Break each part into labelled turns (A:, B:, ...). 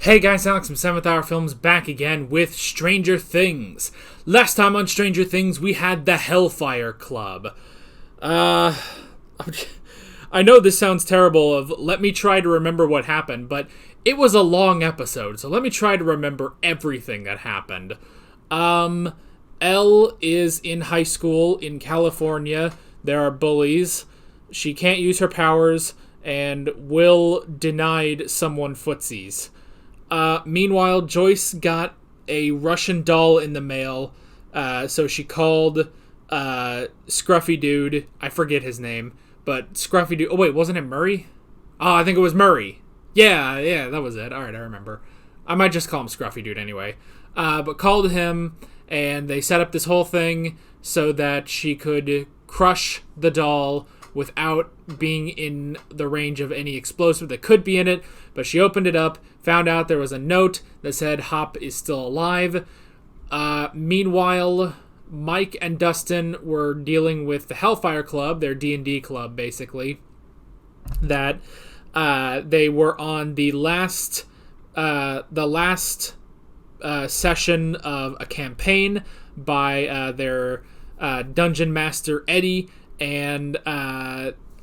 A: Hey guys, Alex from 7th Hour Films back again with Stranger Things. Last time on Stranger Things, we had the Hellfire Club. I know this sounds terrible of let me try to remember what happened, but it was a long episode, so let me try to remember everything that happened. Elle is in high school in California. There are bullies. She can't use her powers, and Will denied someone footsies. Meanwhile, Joyce got a Russian doll in the mail, so she called Scruffy Dude. I forget his name, but Scruffy Dude... Oh, wait, wasn't it Murray? Oh, I think it was Murray. Yeah, that was it. All right, I remember. I might just call him Scruffy Dude anyway. But called him, and they set up this whole thing so that she could crush the doll without being in the range of any explosive that could be in it. But she opened it up, found out there was a note that said Hop is still alive. Meanwhile, Mike and Dustin were dealing with the Hellfire Club, their D&D club, basically. That they were on the last session of a campaign by their dungeon master, Eddie. And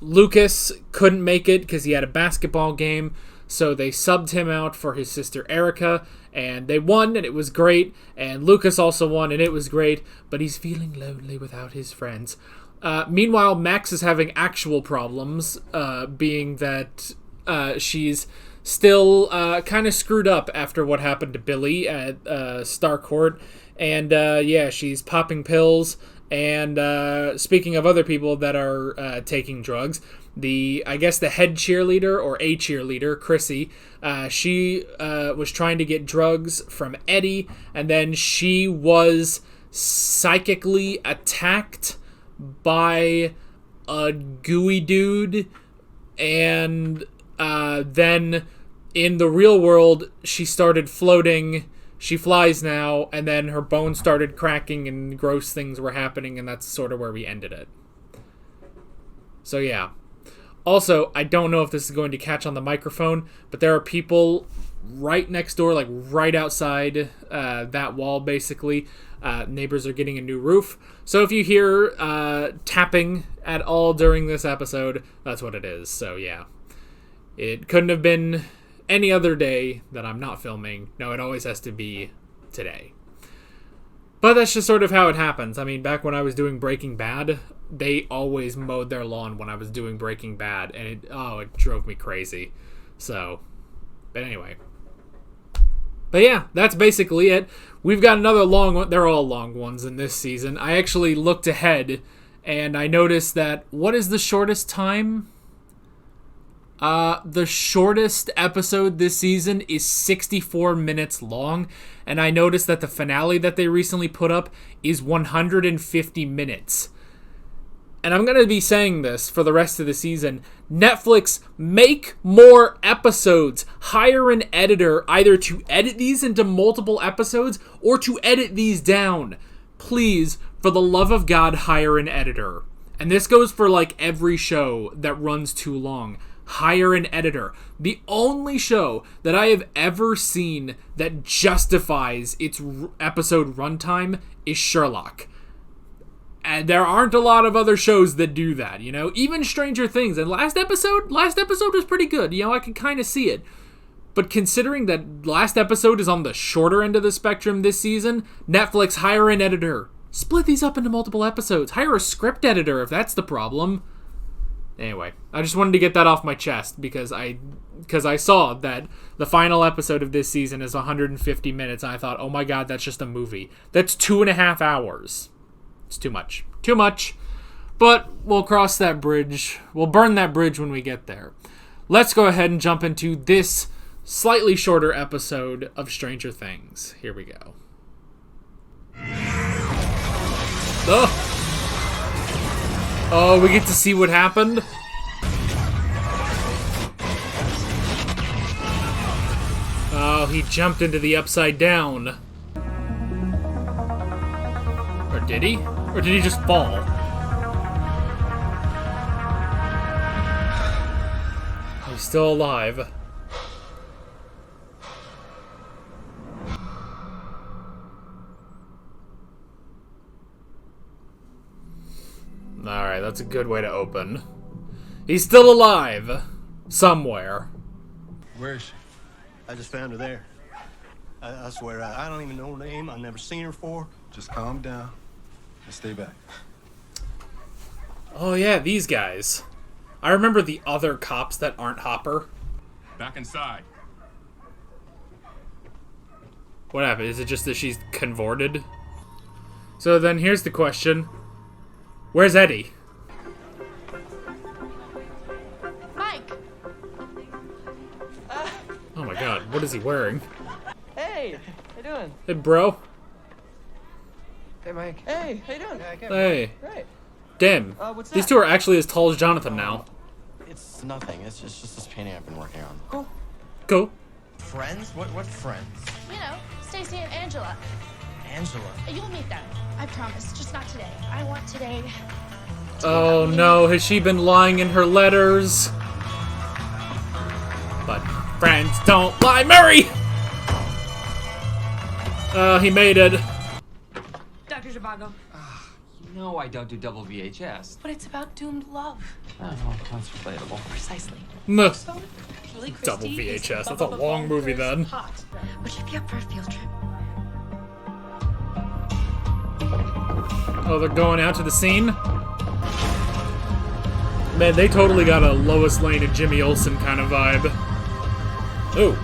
A: Lucas couldn't make it because he had a basketball game, so they subbed him out for his sister Erica, and they won, and it was great, and Lucas also won, and it was great, but he's feeling lonely without his friends. Meanwhile, Max is having actual problems, being that she's still kind of screwed up after what happened to Billy at Starcourt, and she's popping pills. And speaking of other people that are taking drugs, the head cheerleader or a cheerleader, Chrissy, she was trying to get drugs from Eddie, and then she was psychically attacked by a gooey dude, and then in the real world, she started floating. She flies now, and then her bones started cracking and gross things were happening, and that's sort of where we ended it. So yeah. Also, I don't know if this is going to catch on the microphone, but there are people right next door, like right outside that wall, basically. Neighbors are getting a new roof. So if you hear tapping at all during this episode, that's what it is. So yeah. It couldn't have been any other day that I'm not filming. No, it always has to be today. But that's just sort of how it happens. I mean, back when I was doing Breaking Bad, they always mowed their lawn when I was doing Breaking Bad, and it drove me crazy. So, but anyway. But yeah, that's basically it. We've got another long one. They're all long ones in this season. I actually looked ahead, and I noticed that, what is the shortest time? The shortest episode this season is 64 minutes long, and I noticed that the finale that they recently put up is 150 minutes. And I'm going to be saying this for the rest of the season. Netflix, make more episodes. Hire an editor either to edit these into multiple episodes or to edit these down. Please, for the love of God, hire an editor. And this goes for like every show that runs too long. Hire an editor. The only show that I have ever seen that justifies its episode runtime is Sherlock. And there aren't a lot of other shows that do that, you know? Even Stranger Things. And last episode was pretty good. You know, I could kind of see it. But considering that last episode is on the shorter end of the spectrum this season, Netflix, hire an editor. Split these up into multiple episodes. Hire a script editor if that's the problem. Anyway, I just wanted to get that off my chest because I saw that the final episode of this season is 150 minutes, and I thought, oh my god, that's just a movie. That's 2.5 hours. It's too much. Too much. But we'll cross that bridge. We'll burn that bridge when we get there. Let's go ahead and jump into this slightly shorter episode of Stranger Things. Here we go. Ugh. Oh, we get to see what happened? Oh, he jumped into the upside down. Or did he? Or did he just fall? Oh, he's still alive. that's a good way to open. He's still alive. Somewhere.
B: Where is she?
C: I just found her there. I swear, I don't even know her name. I've never seen her before.
B: Just calm down and stay back.
A: Oh yeah, these guys. I remember the other cops that aren't Hopper.
B: Back inside.
A: What happened? Is it just that she's convorted? So then here's the question. Where's Eddie?
D: Mike!
A: Oh my god, what is he wearing?
E: Hey, how you doing?
A: Hey, bro.
E: Hey, Mike. Hey, how you doing?
A: Hey.
E: Great.
A: Damn.
E: What's
A: These
E: that?
A: two are actually as tall as Jonathan now.
C: It's nothing. It's just this painting I've been working on.
E: Cool.
A: Cool.
C: Friends? What friends?
D: You know, Stacy and Angela.
C: Angela.
D: You'll meet them. I promise. Just not today. I want today.
A: Oh no, has she been lying in her letters? But friends don't lie, Murray! He made it.
D: Dr. Zhivago.
F: No, I don't do double VHS.
D: But it's about doomed love.
F: Oh, that's relatable.
D: Precisely.
A: Nuh.
D: Julie
A: Double
D: Christie is
A: VHS. That's a
D: Bubba
A: long movie then.
D: hot. Would you be up for a field trip?
A: Oh, they're going out to the scene? Man, they totally got a Lois Lane and Jimmy Olsen kind of vibe. Ooh.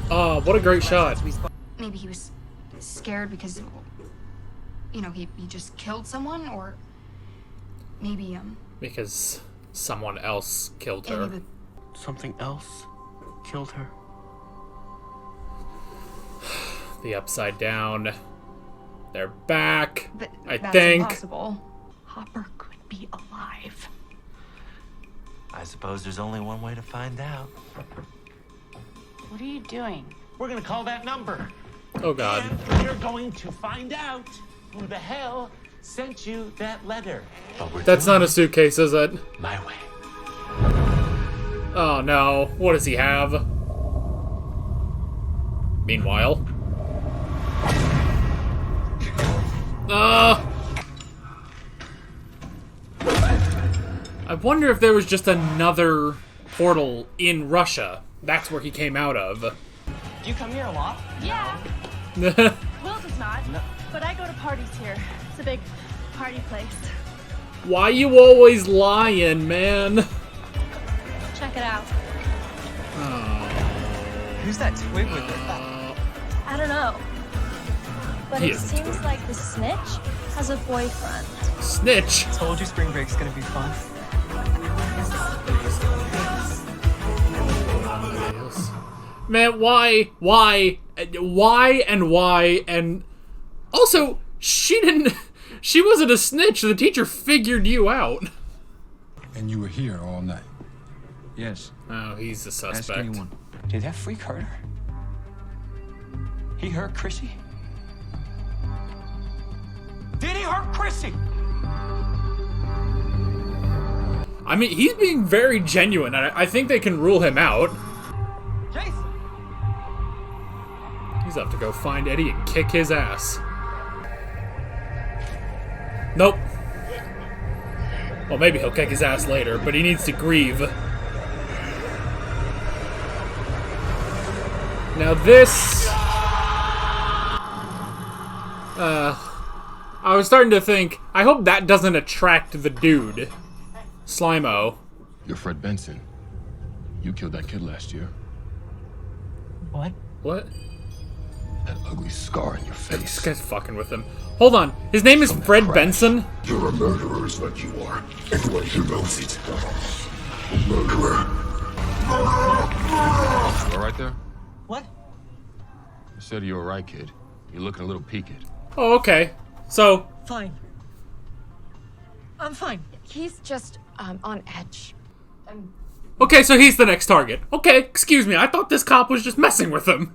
A: Oh, what a great shot.
G: Maybe he was scared because, you know, he just killed someone, or maybe,
A: Because someone else killed her.
G: maybe
C: Something else killed her.
A: The Upside Down. They're back. I
G: that's
A: think.
G: impossible. Hopper could be alive.
C: I suppose there's only one way to find out.
D: What are you doing?
H: We're gonna call that number.
A: Oh god.
H: And we're going to find out who the hell sent you that letter.
C: But we're
A: That's
C: doing
A: not a suitcase, is it?
C: it my way.
A: Oh no. What does he have? Meanwhile. I wonder if there was just another portal in Russia. That's where he came out of.
E: Do you come here a lot?
D: Yeah. Will does not. But I go to parties here. It's a big party place.
A: Why you always lying, man?
D: Check it out.
E: Who's that twig with her?
D: I don't know. But
A: He
D: it
A: is a
D: seems
A: twig.
D: like the snitch has a boyfriend.
A: Snitch.
E: Told you spring break's gonna be fun.
A: Man, why? And also, she wasn't a snitch. The teacher figured you out.
B: And you were here all night.
F: Yes.
A: Oh, he's the
F: Ask
A: suspect.
F: anyone. Did that freak hurt her? He hurt Chrissy? Did he hurt Chrissy?
A: I mean, he's being very genuine, and I think they can rule him out.
E: Jason!
A: He's up to go find Eddie and kick his ass. Nope. Well, maybe he'll kick his ass later, but he needs to grieve. Now this... I was starting to think, I hope that doesn't attract the dude. Slimo.
B: You're Fred Benson. You killed that kid last year.
E: What?
A: What?
B: That ugly scar in your
A: This
B: face.
A: guy's fucking with him. Hold on, his name is Fred Benson?
I: You're a murderer is what you are. Anyone who knows it. Murderer.
B: You all right there?
E: What?
B: I said you were right, kid. You're looking a little peaked.
A: Oh, okay. So,
E: Fine. I'm fine.
G: He's just, on edge.
A: okay, so he's the next target. Okay, excuse me, I thought this cop was just messing with him.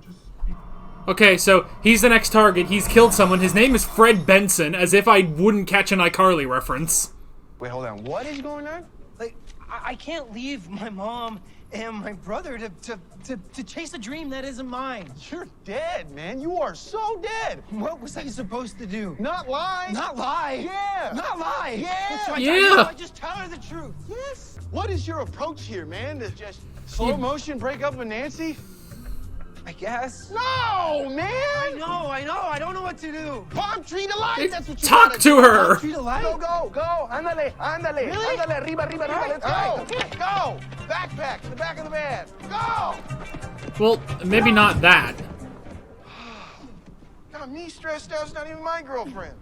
A: Okay, so he's the next target. He's killed someone. His name is Fred Benson, as if I wouldn't catch an iCarly reference.
C: Wait, hold on. What is going on?
E: Like, I can't leave my mom and my brother to chase a dream that isn't mine.
J: You're dead, man. You are so dead.
E: What was I supposed to do?
J: Not lie.
E: Not lie.
J: Yeah.
E: Not lie.
J: Yeah.
E: So
A: Yeah.
E: I just tell her the truth.
J: Yes. What is your approach here, man? To just slow motion break up with Nancy?
E: I guess.
J: No, man.
E: I know. I don't know what to do.
J: Palm tree to life. That's what you
A: Talk
J: gotta
A: to
J: do.
A: her.
E: Treat a life.
J: Go. Ándale.
E: Really?
J: Ándale, arriba. Let's go. Backpack in the back of the van. Go.
A: Well, maybe not that.
J: Got me stressed out. It's not even my girlfriend.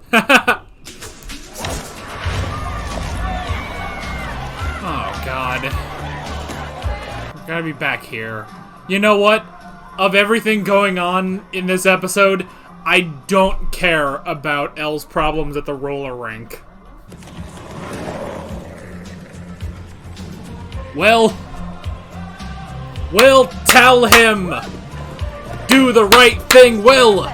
A: Oh, God. Gotta be back here. You know what? Of everything going on in this episode, I don't care about Elle's problems at the roller rink. Will tell him! Do the right thing, Will!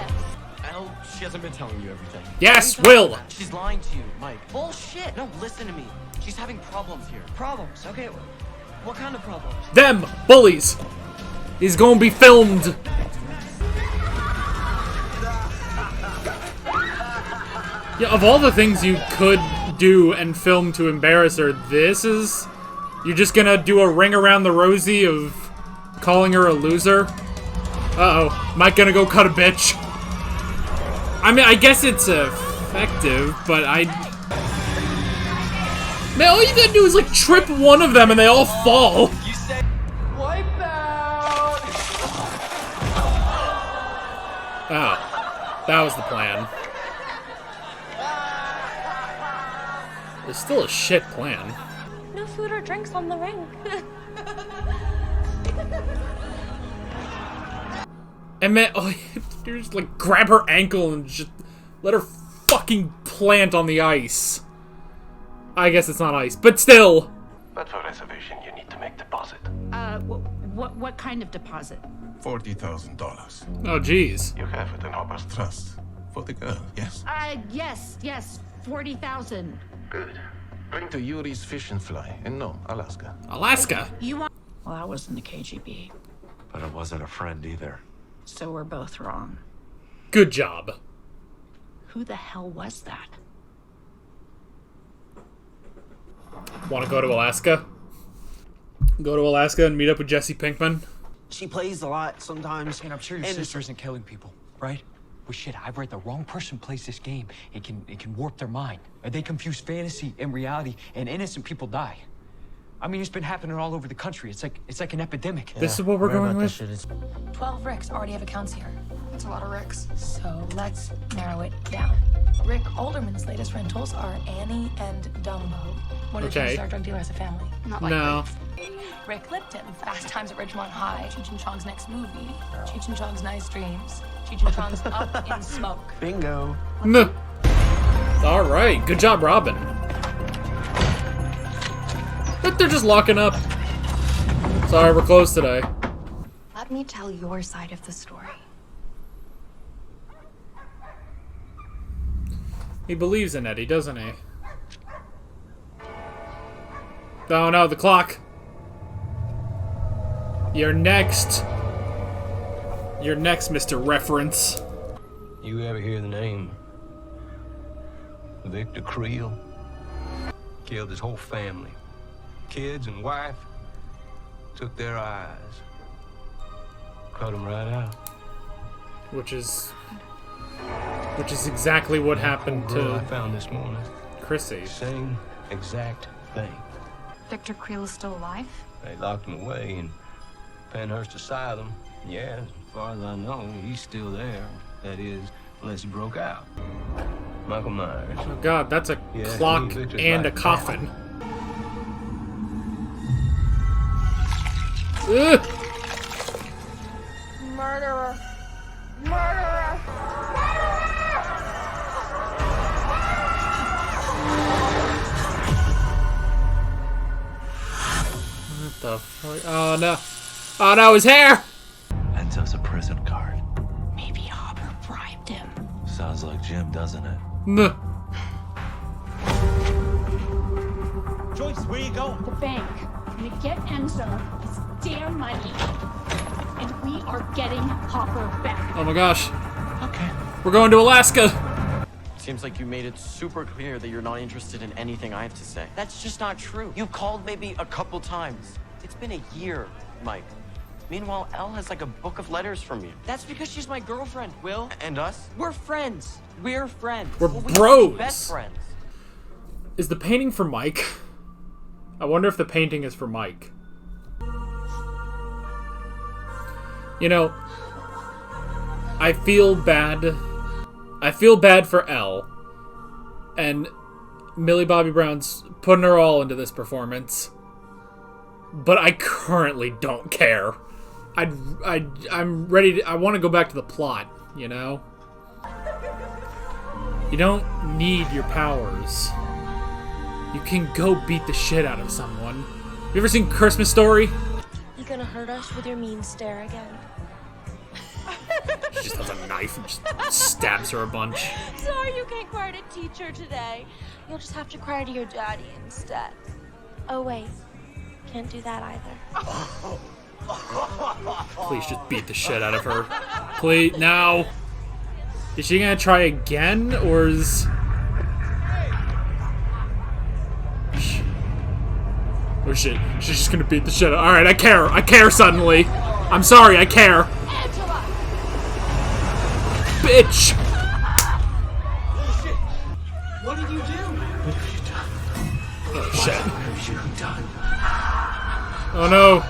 K: Elle, she hasn't been telling you everything.
A: Yes, Will!
K: She's lying to you, Mike. Bullshit! No, listen to me. She's having problems here.
E: Problems. Okay. What kind of problems?
A: Them bullies! He's gonna be filmed! Yeah, of all the things you could do and film to embarrass her, this is... You're just gonna do a ring around the rosy of calling her a loser? Uh-oh. Mike gonna go cut a bitch. I mean, I guess it's effective, but Man, all you gotta do is, like, trip one of them and they all fall.
K: You say wipe out.
A: Oh. That was the plan. It's still a shit plan.
D: No food or drinks on the rink.
A: And man, oh, you just, like, grab her ankle and just let her fucking plant on the ice. I guess it's not ice, but still.
L: But for reservation, you need to make deposit.
D: What kind of deposit?
I: $40,000.
A: Oh, jeez.
L: You have it in Hopper's
I: Trust. For the girl, yes?
D: Yes, 40,000.
L: Good. Bring to Yuri's Fish and Fly in Alaska.
A: Alaska?
D: You want?
M: Well, I wasn't the KGB,
L: But it wasn't a friend either.
M: so we're both wrong.
A: Good job.
M: Who the hell was that?
A: Want to go to Alaska? Go to Alaska and meet up with Jesse Pinkman?
E: She plays a lot sometimes.
F: And I'm sure your sister isn't killing people, right? Well, shit, I've read the wrong person plays this game. It can warp their mind. They confuse fantasy and reality, and innocent people die. I mean, it's been happening all over the country. It's like an epidemic.
A: This is what we're going with?
G: 12 Ricks already have accounts here. That's a lot of Ricks. So let's narrow it down. Rick Olderman's latest rentals are Annie and Dumbo. What did they start drug dealer as a family? Not like
A: No.
G: Rick Lipton, Fast Times at Ridgemont High. Cheech and Chong's next movie. Cheech and Chong's Nice Dreams. Cheech and Chong's Up in Smoke.
E: Bingo.
A: All right, good job, Robin. But they're just locking up. Sorry, we're closed today.
G: Let me tell your side of the story.
A: He believes in Eddie, doesn't he? Oh no, the clock. You're next. You're next, Mr. Reference.
N: You ever hear the name Victor Creel? Killed his whole family. Kids and wife. Took their eyes. Cut them right out.
A: Which is exactly what happened
N: Girl I
A: to
N: found this morning.
A: Chrissy.
N: Same exact thing.
G: Victor Creel is still alive?
N: They locked him away in Penhurst Asylum. Yeah, as far as I know, he's still there. That is, unless he broke out. Michael Myers.
A: Oh god, that's a
N: Yeah,
A: clock
N: Victor's
A: and a
N: like
A: coffin. Ugh.
D: Murderer. Murderer.
A: What the fuck? Oh no. Oh no, his hair!
L: Enzo's a prison guard.
M: Maybe Hopper bribed him.
L: Sounds like Jim, doesn't it?
A: Nuh.
H: Joyce, where you going?
D: The bank. I'm gonna get Enzo. He's damn money. And we are getting Hopper back.
A: Oh my gosh.
K: Okay.
A: We're going to Alaska.
K: Seems like you made it super clear that you're not interested in anything I have to say. That's just not true. You called maybe a couple times. It's been a year, Mike. Meanwhile, Elle has like a book of letters from you. That's because she's my girlfriend, Will. And us? We're friends. We're friends.
A: We're
K: we
A: bros.
K: be best friends.
A: Is the painting for Mike? I wonder if the painting is for Mike. You know, I feel bad. I feel bad for Elle. And Millie Bobby Brown's putting her all into this performance. But I currently don't care. I'm ready to... I want to go back to the plot, you know? You don't need your powers. You can go beat the shit out of someone. You ever seen Christmas Story?
O: You gonna hurt us with your mean stare again?
A: She just has a knife and just stabs her a bunch.
O: Sorry you can't cry to teacher today. You'll just have to cry to your daddy instead. Oh wait, can't do that either.
A: Please just beat the shit out of her. Please, now. Is she gonna try again, or is... Oh shit, she's just gonna beat the shit out. Alright, I care suddenly. I'm sorry, I care. Bitch!
H: What did you do?
A: Oh shit. Oh no.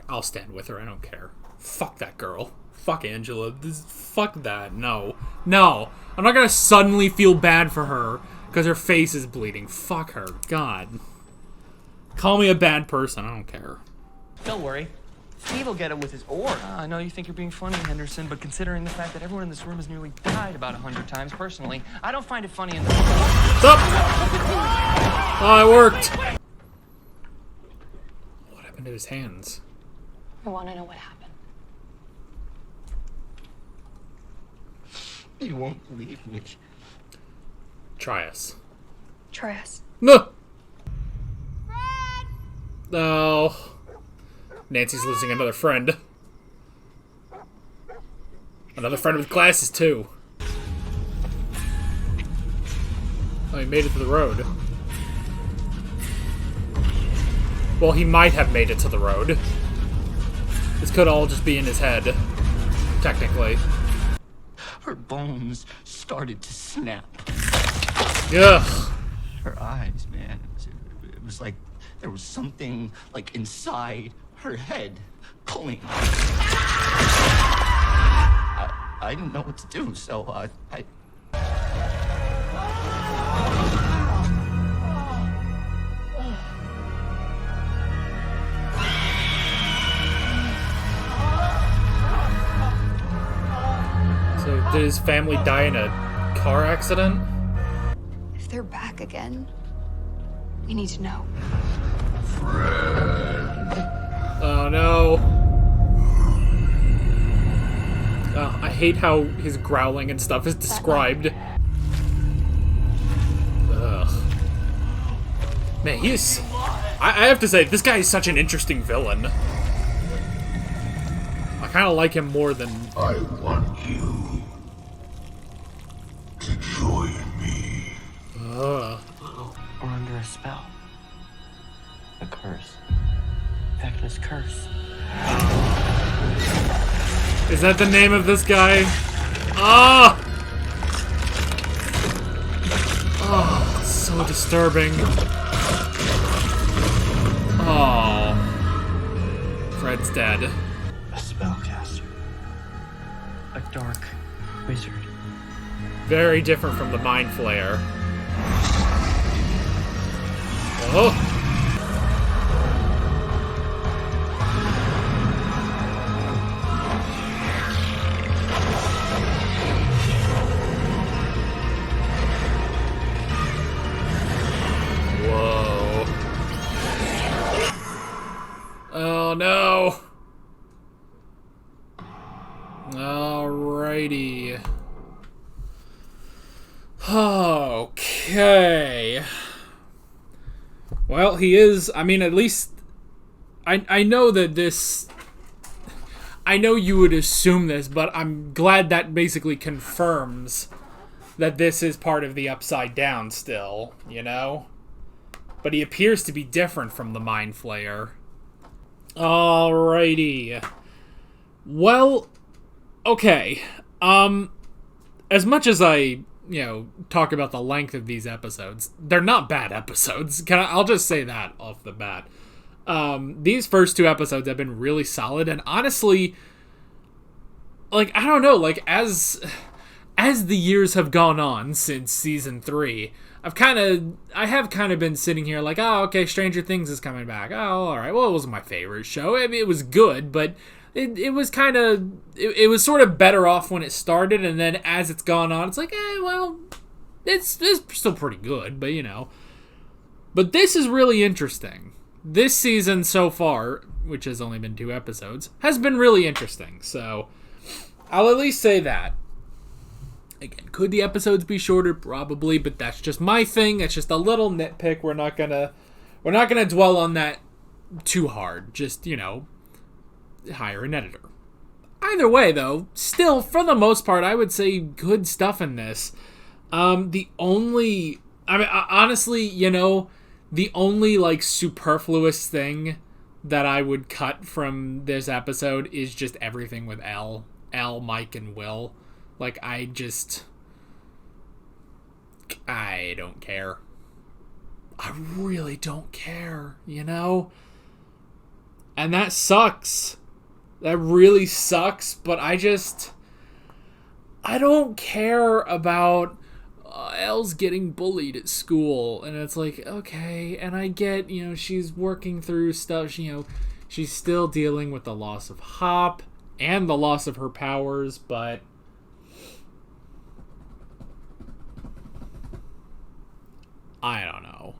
A: I'll stand with her, I don't care. Fuck that girl. Fuck Angela. Fuck that. No. No. I'm not gonna suddenly feel bad for her because her face is bleeding. Fuck her. God. Call me a bad person, I don't care.
K: Don't worry. Steve will get him with his oar.
F: I know you think you're being funny, Henderson, but considering the fact that everyone in this room has nearly died about 100 times personally, I don't find it funny in the...
A: Stop! Oh, it worked! What happened to his hands?
G: I want to know what happened.
I: You won't believe me.
A: Try us.
G: Try us.
A: No! No. Nancy's losing another friend. Another friend with glasses, too. Oh, he made it to the road. Well, he might have made it to the road. This could all just be in his head. Technically.
N: Her bones started to snap.
A: Ugh.
N: Her eyes, man. It was like there was something like inside her head pulling. I didn't know what to do, so I...
A: So, did his family die in a car accident?
G: If they're back again, we need to know.
A: Oh no. Oh, I hate how his growling and stuff is described. Ugh. Man, he's... I have to say, this guy is such an interesting villain. I kind of like him more than...
I: I want you to join me.
K: We're under a spell. A curse. Vecna's curse.
A: Is that the name of this guy? Ah! Oh, so disturbing. Oh. Fred's dead.
K: A spellcaster. A dark wizard.
A: Very different from the Mind Flayer. Oh! Whoa. Oh no! Alrighty. Okay. Well, he is, I mean, at least I know that this... I know you would assume this, but I'm glad that basically confirms that this is part of the Upside Down still, you know? But he appears to be different from the Mind Flayer. Alrighty. Well, okay. As much as I, talk about the length of these episodes, they're not bad episodes. I'll just say that off the bat. These first 2 episodes have been really solid, and honestly, like, I don't know, like, as the years have gone on since season 3, I have kind of been sitting here like, oh, okay, Stranger Things is coming back. Oh, alright, well, it wasn't my favorite show. I mean, it was good, but it was kind of, it was sort of better off when it started, and then as it's gone on, it's like, well, it's still pretty good, but, But this is really interesting. This season so far, which has only been 2 episodes, has been really interesting, so I'll at least say that. Again, could the episodes be shorter? Probably, but that's just my thing. It's just a little nitpick. We're not gonna dwell on that too hard. Just, hire an editor. Either way, though, still, for the most part, I would say good stuff in this. Honestly, the only, like, superfluous thing that I would cut from this episode is just everything with Elle, Mike, and Will. Like, I don't care. I really don't care, And that sucks. That really sucks, but I don't care about Elle's getting bullied at school. And it's like, okay, and I get, she's working through stuff, she's still dealing with the loss of Hop and the loss of her powers, but I don't know.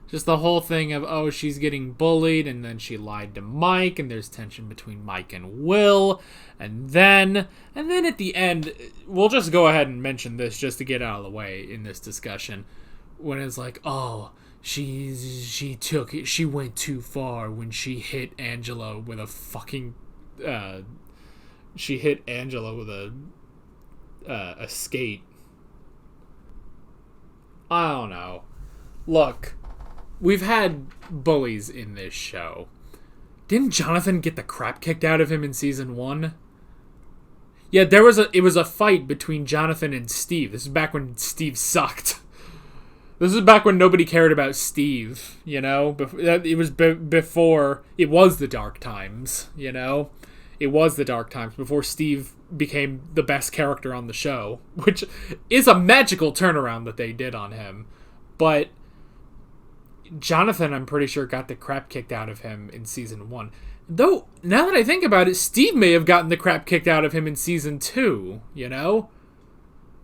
A: Just the whole thing of, she's getting bullied, and then she lied to Mike, and there's tension between Mike and Will, and then at the end, we'll just go ahead and mention this just to get out of the way in this discussion, when it's like, she went too far when she hit Angela with a fucking, she hit Angela with a skate. I don't know. Look, we've had bullies in this show. Didn't Jonathan get the crap kicked out of him in season 1? Yeah, it was a fight between Jonathan and Steve. This is back when Steve sucked. This is back when nobody cared about Steve, It was before, it was the dark times, It was the dark times before Steve became the best character on the show, which is a magical turnaround that they did on him. But Jonathan, I'm pretty sure, got the crap kicked out of him in season 1. Though, now that I think about it, Steve may have gotten the crap kicked out of him in season 2,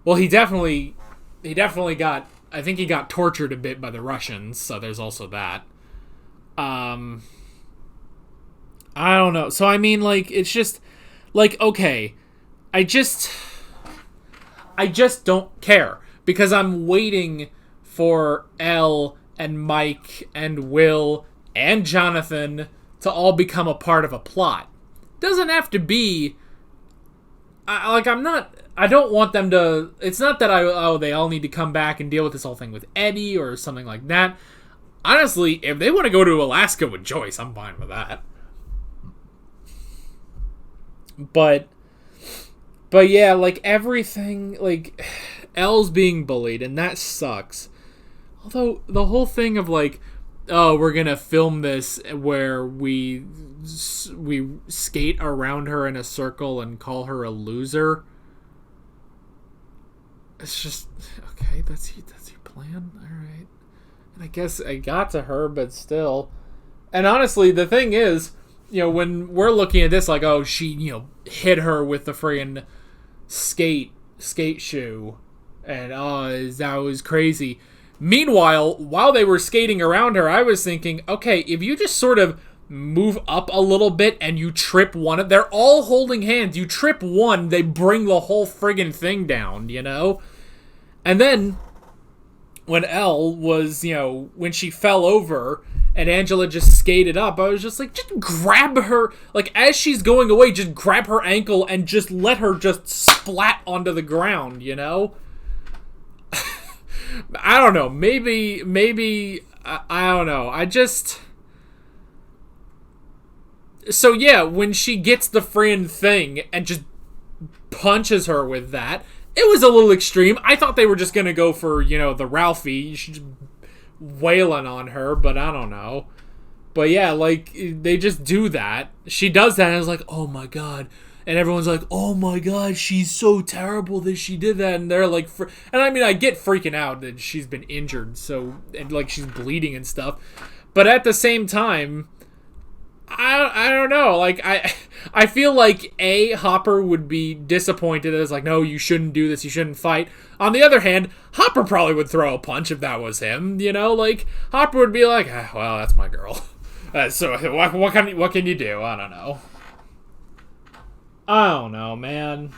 A: Well, he definitely got, I think he got tortured a bit by the Russians, so there's also that. I don't know. So, I mean, like, it's just, like, okay, I just don't care, because I'm waiting for Elle and Mike and Will and Jonathan to all become a part of a plot. Doesn't have to be, I don't want them to, it's not that they all need to come back and deal with this whole thing with Eddie or something like that. Honestly, if they want to go to Alaska with Joyce, I'm fine with that. But yeah, like, everything, like, Elle's being bullied, and that sucks. Although, the whole thing of, like, we're gonna film this where we skate around her in a circle and call her a loser. It's just, okay, that's your plan? Alright. And I guess I got to her, but still. And honestly, the thing is, when we're looking at this, like, she, hit her with the friggin' skate shoe. And, that was crazy. Meanwhile, while they were skating around her, I was thinking, okay, if you just sort of move up a little bit and you trip one, they're all holding hands. You trip one, they bring the whole friggin' thing down, And then, when Elle was, when she fell over and Angela just skated up, I was just like, just grab her, like, as she's going away, just grab her ankle and just let her just splat onto the ground, you know? I don't know. Maybe, I don't know. I just... So, yeah, when she gets the friend thing and just punches her with that, it was a little extreme. I thought they were just going to go for, you know, the Ralphie. She's wailing on her, but I don't know. But, yeah, like, they just do that. She does that, and I was like, oh, my God. And everyone's like, oh my God, she's so terrible that she did that. And they're like, and I mean, I get freaking out that she's been injured, so, and like she's bleeding and stuff. But at the same time, I don't know. Like, I feel like Hopper would be disappointed. It's like, no, you shouldn't do this. You shouldn't fight. On the other hand, Hopper probably would throw a punch if that was him. You know, like Hopper would be like, well, that's my girl. So what can you do? I don't know. I don't know, man.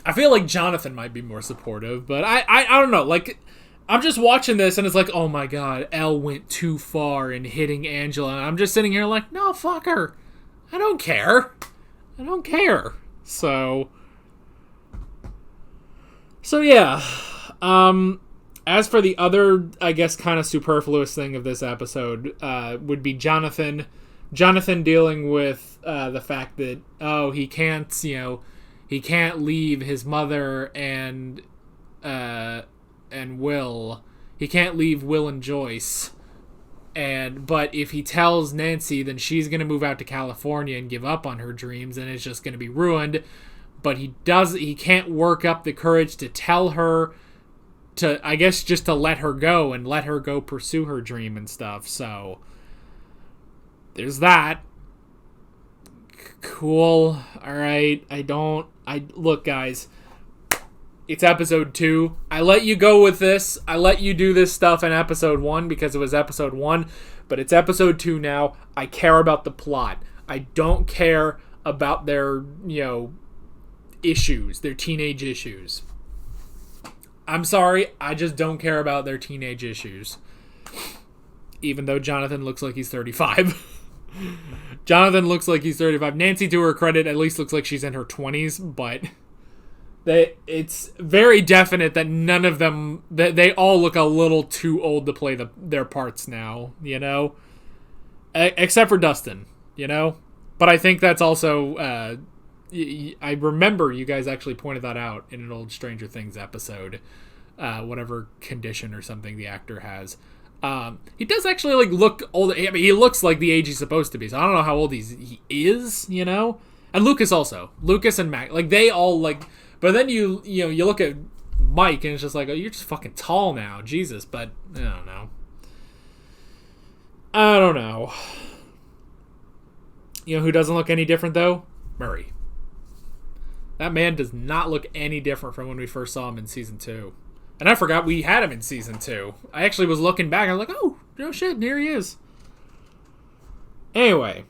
A: I feel like Jonathan might be more supportive, but I don't know. Like, I'm just watching this, and it's like, oh my God, Elle went too far in hitting Angela. And I'm just sitting here like, no, fuck her. I don't care. I don't care. So yeah. As for the other, I guess, kind of superfluous thing of this episode, would be Jonathan dealing with the fact that, he can't, he can't leave his mother and Will. He can't leave Will and Joyce. But if he tells Nancy, then she's going to move out to California and give up on her dreams, and it's just going to be ruined. But he can't work up the courage to tell her, to, I guess, just to let her go and let her go pursue her dream and stuff. So there's that. Cool. Alright. Look, guys. It's episode 2. I let you go with this. I let you do this stuff in episode 1 because it was episode 1. But it's episode 2 now. I care about the plot. I don't care about their, issues. Their teenage issues. I'm sorry. I just don't care about their teenage issues. Even though Jonathan looks like he's 35. Jonathan looks like he's 35. Nancy, to her credit, at least looks like she's in her 20s, but it's very definite that none of them, that they all look a little too old to play their parts now, except for Dustin, but I think that's also, I remember you guys actually pointed that out in an old Stranger Things episode, whatever condition or something the actor has. He does actually look old. I mean, he looks like the age he's supposed to be. So I don't know how old he is, And Lucas also. Lucas and Mac, they all But then you look at Mike and it's just like, oh, you're just fucking tall now, Jesus. But I don't know. You know who doesn't look any different though? Murray. That man does not look any different from when we first saw him in season 2. And I forgot we had him in season 2. I actually was looking back. I was like, oh, no shit, here he is. Anyway.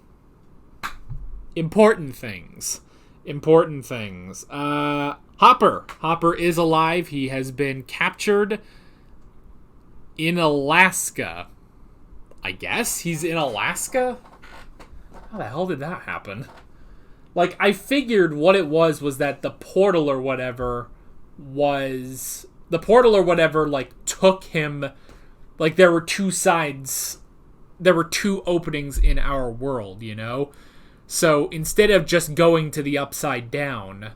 A: Important things. Hopper. Hopper is alive. He has been captured in Alaska. I guess he's in Alaska? How the hell did that happen? I figured what it was that the portal or whatever took him, there were two sides, there were two openings in our world, So instead of just going to the upside down,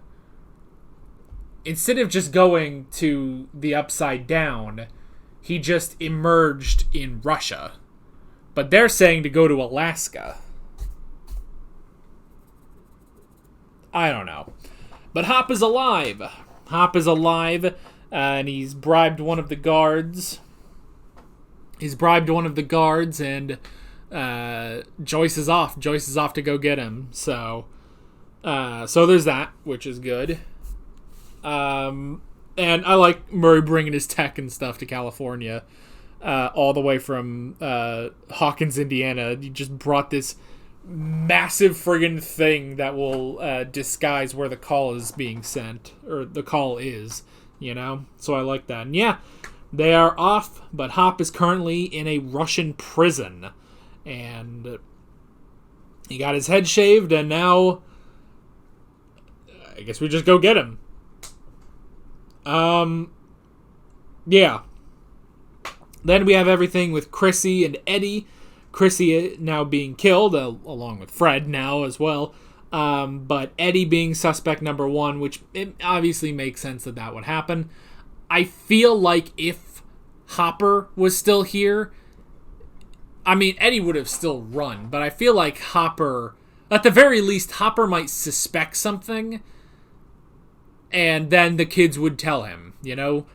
A: he just emerged in Russia. But they're saying to go to Alaska. I don't know. But Hop is alive. And he's bribed one of the guards. And Joyce is off. To go get him. So there's that, which is good. And I like Murray bringing his tech and stuff to California, all the way from Hawkins, Indiana. He just brought this massive friggin' thing that will disguise where the call is being sent, or the call is, So I like that. And yeah, They are off, but Hop is currently in a Russian prison. And he got his head shaved, and now I guess we just go get him. Yeah. Then we have everything with Chrissy and Eddie. Chrissy now being killed, along with Fred now as well. But Eddie being suspect number one, which it obviously makes sense that would happen. I feel like if Hopper was still here, I mean, Eddie would have still run, but I feel like Hopper, at the very least, Hopper might suspect something, and then the kids would tell him, you know?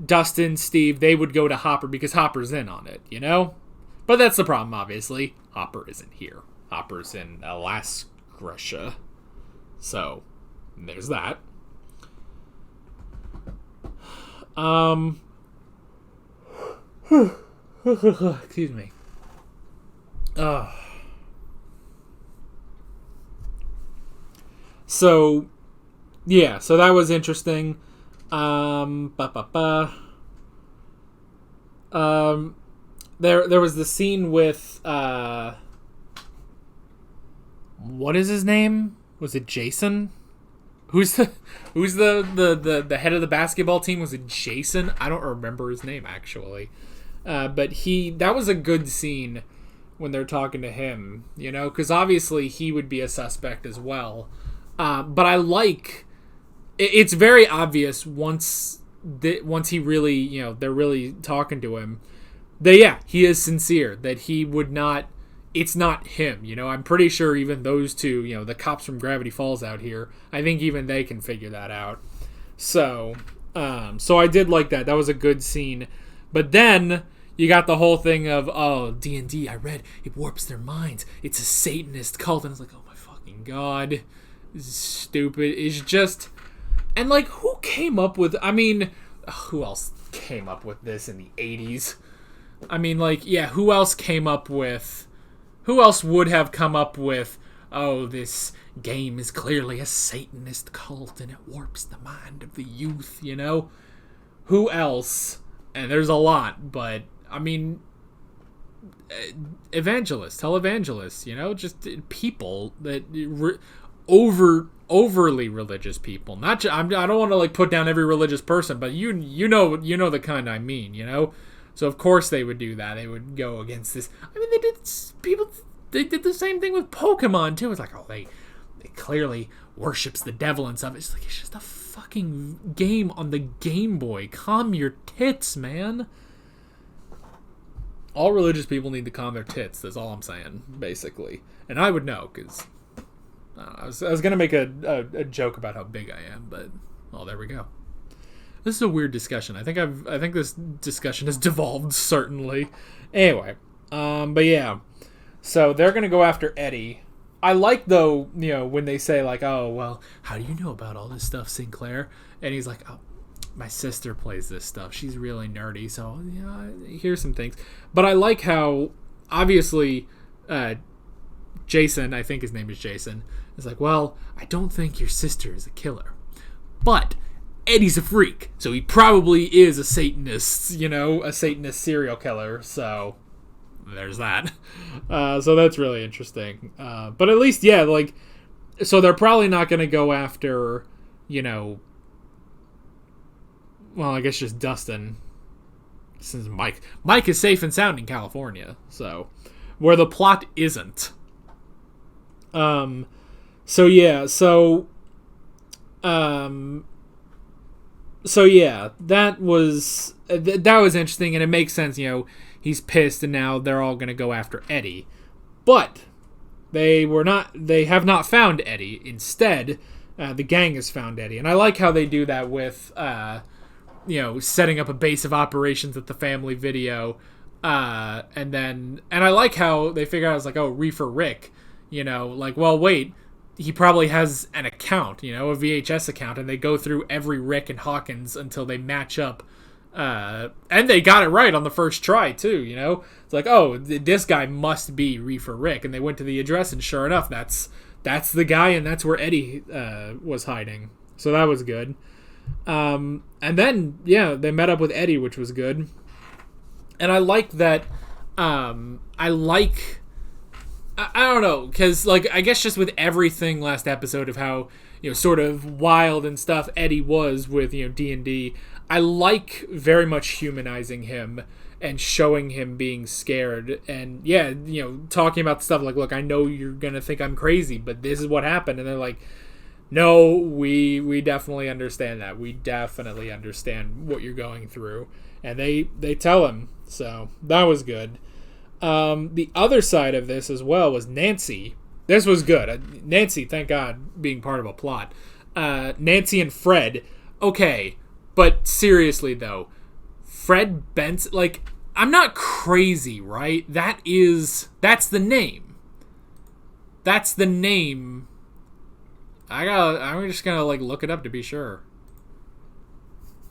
A: Dustin, Steve, they would go to Hopper because Hopper's in on it, you know? But that's the problem, obviously. Hopper isn't here. Hopper's in Alaska. So, there's that. Excuse me. So, yeah, so that was interesting. There was the scene with what is his name? Was it Jason? Who's the head of the basketball team? Was it Jason? I don't remember his name actually. But that was a good scene when they're talking to him, you know, because obviously he would be a suspect as well. But I like it's very obvious once he really, you know, they're really talking to him, that he is sincere, that he would not, it's not him, you know. I'm pretty sure even those two, you know, the cops from Gravity Falls out here, I think even they can figure that out. So I did like that. That was a good scene. But then you got the whole thing of, oh, D&D, I read, it warps their minds. It's a Satanist cult. And it's like, oh my fucking God. This is stupid. It's just... And, like, who came up with... I mean, who else came up with this in the 80s? I mean, like, yeah, who else came up with... Who else would have come up with, oh, this game is clearly a Satanist cult and it warps the mind of the youth, you know? Who else? And there's a lot, but, I mean... televangelists, you know? Just people that... overly religious people. Not I don't want to like put down every religious person, but you know the kind I mean, you know. So of course they would do that. They would go against this. I mean, they did the same thing with Pokemon too. It's like, oh, they clearly worships the devil and stuff. It's like, it's just a fucking game on the Game Boy. Calm your tits, man. All religious people need to calm their tits. That's all I'm saying, basically. And I would know because. I was gonna make a joke about how big I am, but there we go. This is a weird discussion. I think this discussion has devolved certainly. Anyway, but yeah, so they're gonna go after Eddie. I like though, you know, when they say like, oh well, how do you know about all this stuff, Sinclair? And he's like, oh, my sister plays this stuff. She's really nerdy, so yeah, here's some things. But I like how obviously. Jason, I think his name is Jason, is like, well, I don't think your sister is a killer. But Eddie's a freak, so he probably is a Satanist, you know, a Satanist serial killer, so there's that. So that's really interesting. But at least, yeah, like, so they're probably not going to go after, you know, well, I guess just Dustin, since Mike is safe and sound in California, so, where the plot isn't. So yeah, that was interesting, and it makes sense, you know, he's pissed, and now they're all gonna go after Eddie. But they have not found Eddie. Instead, the gang has found Eddie. And I like how they do that with, you know, setting up a base of operations at the family video, and I like how they figure out, it's like, oh, Reefer Rick, you know, like, well, wait, he probably has an account, you know, a VHS account, and they go through every Rick and Hawkins until they match up, and they got it right on the first try, too, you know? It's like, oh, this guy must be Reefer Rick, and they went to the address, and sure enough, that's the guy, and that's where Eddie was hiding. So that was good. And then, yeah, they met up with Eddie, which was good. And I like that, I don't know, because, like, I guess just with everything last episode of how, you know, sort of wild and stuff Eddie was with, you know, D&D, I like very much humanizing him and showing him being scared. And, yeah, you know, talking about stuff like, look, I know you're going to think I'm crazy, but this is what happened. And they're like, no, we definitely understand that. We definitely understand what you're going through. And they tell him. So that was good. The other side of this as well was Nancy. This was good. Nancy, thank God, being part of a plot. Nancy and Fred. Okay, but seriously though, Fred Benson, like, I'm not crazy, right? That's the name. That's the name. I'm just gonna, like, look it up to be sure.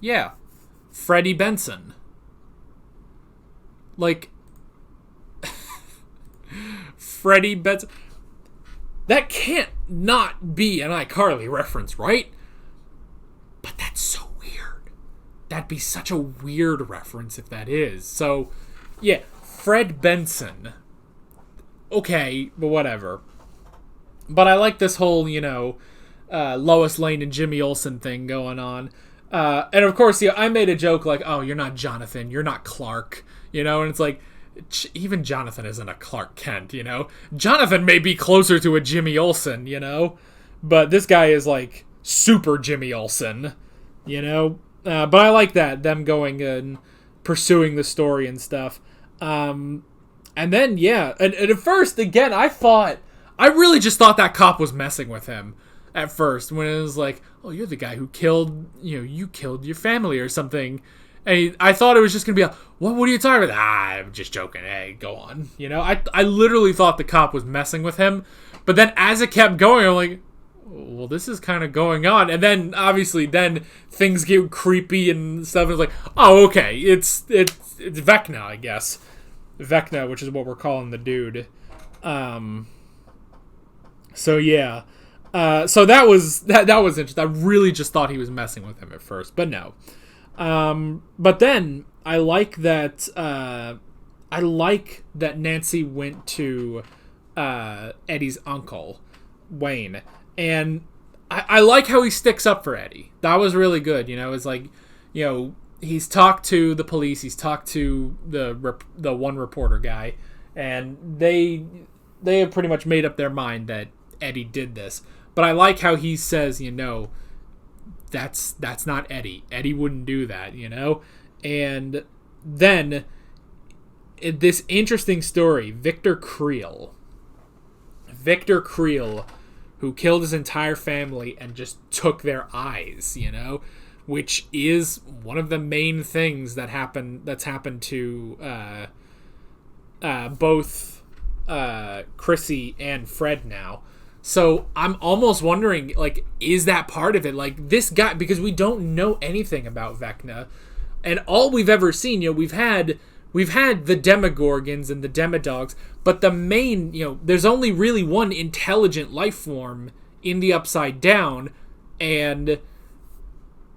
A: Yeah. Freddie Benson. Like, Freddie Benson. That can't not be an iCarly reference, right? But that's so weird. That'd be such a weird reference if that is. So, yeah, Fred Benson. Okay, but whatever. But I like this whole, you know, Lois Lane and Jimmy Olsen thing going on. And of course, yeah, I made a joke like, oh, you're not Jonathan, you're not Clark, you know, and it's like, even Jonathan isn't a Clark Kent, you know? Jonathan may be closer to a Jimmy Olsen, you know? But this guy is, like, super Jimmy Olsen, you know? But I like that, them going and pursuing the story and stuff. And then, yeah, and at first, again, I really just thought that cop was messing with him at first, when it was like, oh, you're the guy who killed, you know, you killed your family or something. And I thought it was just going to be what are you talking about? I'm just joking. Hey, go on. You know, I literally thought the cop was messing with him. But then as it kept going, I'm like, well, this is kind of going on. And then, obviously, then things get creepy and stuff. It's like, oh, okay. It's Vecna, I guess. Vecna, which is what we're calling the dude. So, yeah. So that was interesting. I really just thought he was messing with him at first. But no. But then I like that Nancy went to Eddie's uncle, Wayne, and I like how he sticks up for Eddie. That was really good, you know. It's like, you know, he's talked to the police, he's talked to the one reporter guy, and they have pretty much made up their mind that Eddie did this. But I like how he says, you know, that's not Eddie. Eddie wouldn't do that, you know? And then, this interesting story, Victor Creel, who killed his entire family and just took their eyes, you know? Which is one of the main things that's happened to both Chrissy and Fred now. So I'm almost wondering, like, is that part of it? Like, this guy, because we don't know anything about Vecna, and all we've ever seen, you know, we've had the Demogorgons and the Demodogs, but the main, you know, there's only really one intelligent life form in the Upside Down, and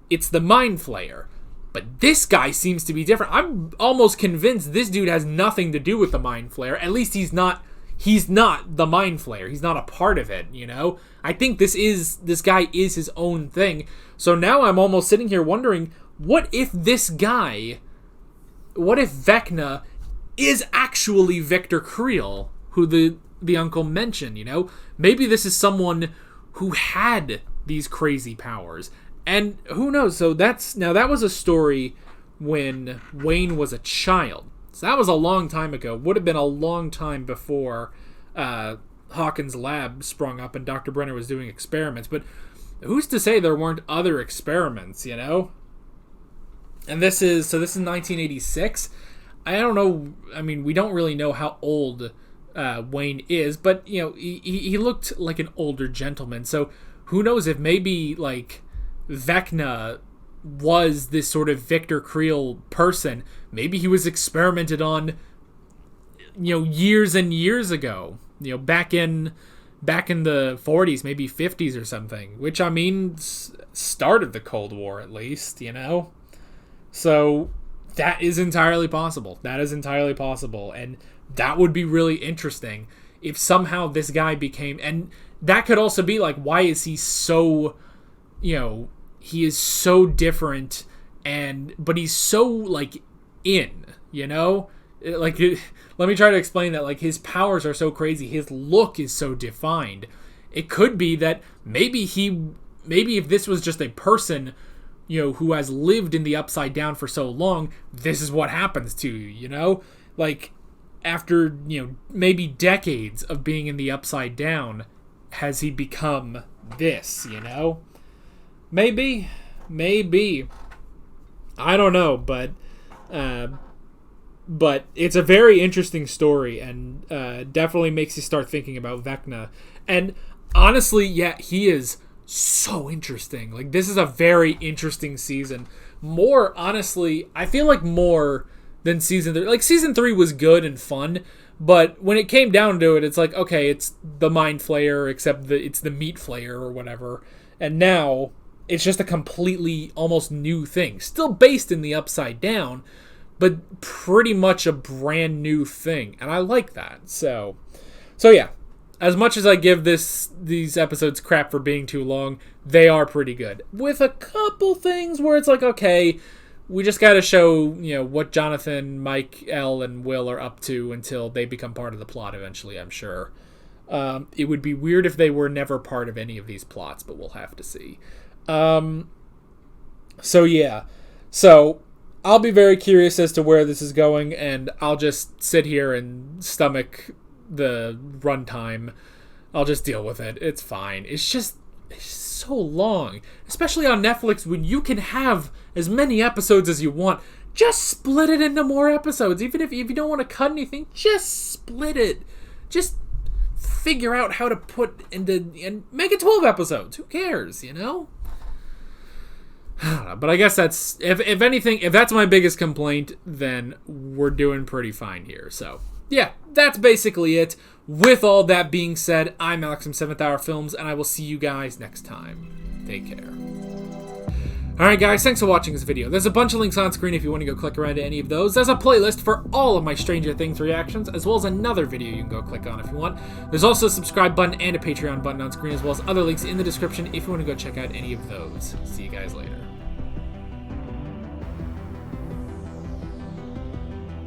A: it's the Mind Flayer. But this guy seems to be different. I'm almost convinced this dude has nothing to do with the Mind Flayer. At least he's not the Mind Flayer. He's not a part of it, you know? I think this guy is his own thing. So now I'm almost sitting here wondering, what if Vecna is actually Victor Creel, who the uncle mentioned, you know? Maybe this is someone who had these crazy powers. And who knows? So that was a story when Wayne was a child. So that was a long time ago. Would have been a long time before Hawkins' lab sprung up and Dr. Brenner was doing experiments. But who's to say there weren't other experiments, you know? And this is 1986. I don't know. I mean, we don't really know how old Wayne is, but, you know, he looked like an older gentleman. So who knows if maybe, like, Vecna was this sort of Victor Creel person. Maybe he was experimented on, you know, years and years ago, you know, back in back in the 40s, maybe 50s or something, which, I mean, started the Cold War at least, you know? So that is entirely possible. That is entirely possible. And that would be really interesting if somehow this guy became... And that could also be like, why is he so... You know, he is so different, but he's so, like, in, you know? Like, let me try to explain that. Like, his powers are so crazy. His look is so defined. It could be that maybe if this was just a person, you know, who has lived in the Upside Down for so long, this is what happens to you, you know? Like, after, you know, maybe decades of being in the Upside Down, has he become this, you know? Maybe. I don't know, but it's a very interesting story, and definitely makes you start thinking about Vecna. And honestly, yeah, he is so interesting. Like, this is a very interesting season. More, honestly, I feel like more than season 3. Like, season 3 was good and fun, but when it came down to it, it's like, okay, it's the Mind Flayer, except it's the Meat Flayer or whatever. And now, it's just a completely, almost new thing. Still based in the Upside Down, but pretty much a brand new thing. And I like that. So yeah. As much as I give these episodes crap for being too long, they are pretty good. With a couple things where it's like, okay, we just got to show, you know, what Jonathan, Mike, Elle, and Will are up to until they become part of the plot eventually, I'm sure. It would be weird if they were never part of any of these plots, but we'll have to see. So yeah. So I'll be very curious as to where this is going, and I'll just sit here and stomach the runtime. I'll just deal with it. It's fine. It's so long, especially on Netflix, when you can have as many episodes as you want. Just split it into more episodes. Even if you don't want to cut anything, just split it. Just figure out how to put and make it 12 episodes. Who cares, you know? But I guess that's, if anything, if that's my biggest complaint, then we're doing pretty fine here. So yeah, that's basically it. With all that being said, I'm Alex from 7th Hour Films, and I will see you guys next time. Take care. Alright guys, thanks for watching this video. There's a bunch of links on screen if you want to go click around to any of those. There's a playlist for all of my Stranger Things reactions, as well as another video you can go click on if you want. There's also a subscribe button and a Patreon button on screen, as well as other links in the description if you want to go check out any of those. See you guys later.